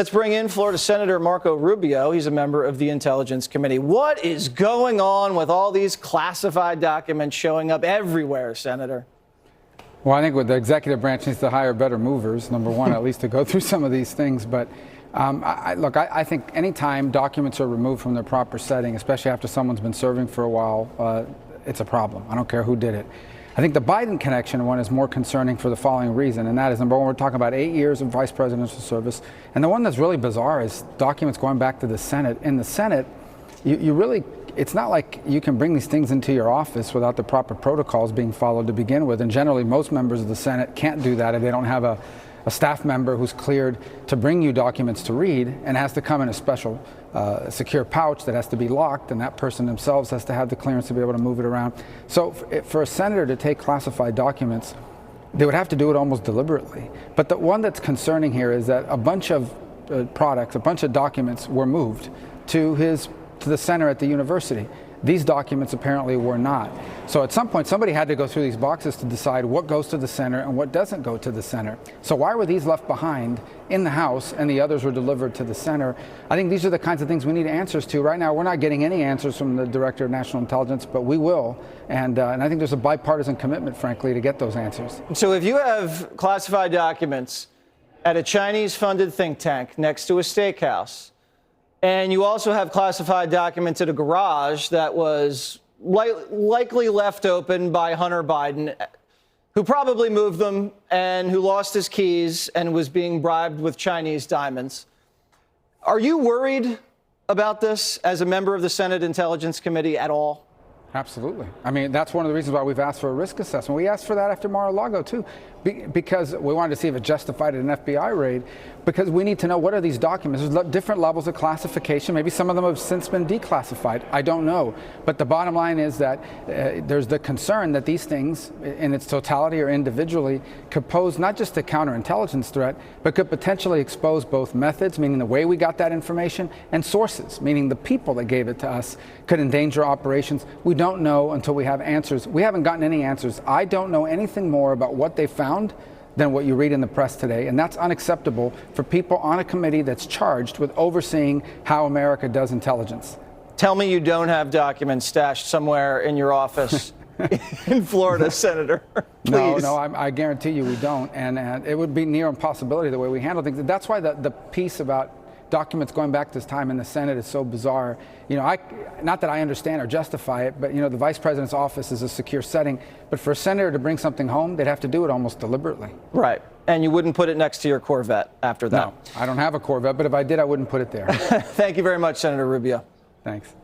Let's bring in Florida Senator Marco Rubio. He's a member of the Intelligence Committee. What is going on with all these classified documents showing up everywhere, Senator? Well, I think the executive branch needs to hire better movers, number one, at least to go through some of these things. But I think anytime documents are removed from their proper setting, especially after someone's been serving for a while, it's a problem. I don't care who did it. I think the Biden connection one is more concerning for the following reason, and that is, number one, we're talking about 8 years of vice presidential service. And the one that's really bizarre is documents going back to the Senate. In the Senate, it's not like you can bring these things into your office without the proper protocols being followed to begin with. And generally, most members of the Senate can't do that if they don't have a staff member who's cleared to bring you documents to read, and has to come in a special secure pouch that has to be locked, and that person themselves has to have the clearance to be able to move it around. So for a senator to take classified documents, they would have to do it almost deliberately. But the one that's concerning here is that a bunch of products, a bunch of documents were moved to the center at the university. These documents apparently were not. So at some point, somebody had to go through these boxes to decide what goes to the center and what doesn't go to the center. So why were these left behind in the House and the others were delivered to the center? I think these are the kinds of things we need answers to. Right now, we're not getting any answers from the Director of National Intelligence, but we will. And I think there's a bipartisan commitment, frankly, to get those answers. So if you have classified documents at a Chinese-funded think tank next to a steakhouse, and you also have classified documents at a garage that was likely left open by Hunter Biden, who probably moved them and who lost his keys and was being bribed with Chinese diamonds. Are you worried about this as a member of the Senate Intelligence Committee at all? Absolutely. I mean, that's one of the reasons why we've asked for a risk assessment. We asked for that after Mar-a-Lago, too, because we wanted to see if it justified an FBI raid, because we need to know what are these documents. There's different levels of classification. Maybe some of them have since been declassified. I don't know. But the bottom line is that there's the concern that these things, in its totality or individually, could pose not just a counterintelligence threat, but could potentially expose both methods, meaning the way we got that information, and sources, meaning the people that gave it to us, could endanger operations. We don't know until we have answers. We haven't gotten any answers. I don't know anything more about what they found than what you read in the press today, and that's unacceptable for people on a committee that's charged with overseeing how America does intelligence. Tell me you don't have documents stashed somewhere in your office in Florida, Senator. Please. No, I guarantee you we don't, and it would be near impossibility the way we handle things. That's why the piece about documents going back this time in the Senate is so bizarre. You know, not that I understand or justify it, but, you know, the vice president's office is a secure setting. But for a senator to bring something home, they'd have to do it almost deliberately. Right. And you wouldn't put it next to your Corvette after that? No, I don't have a Corvette, but if I did, I wouldn't put it there. Thank you very much, Senator Rubio. Thanks.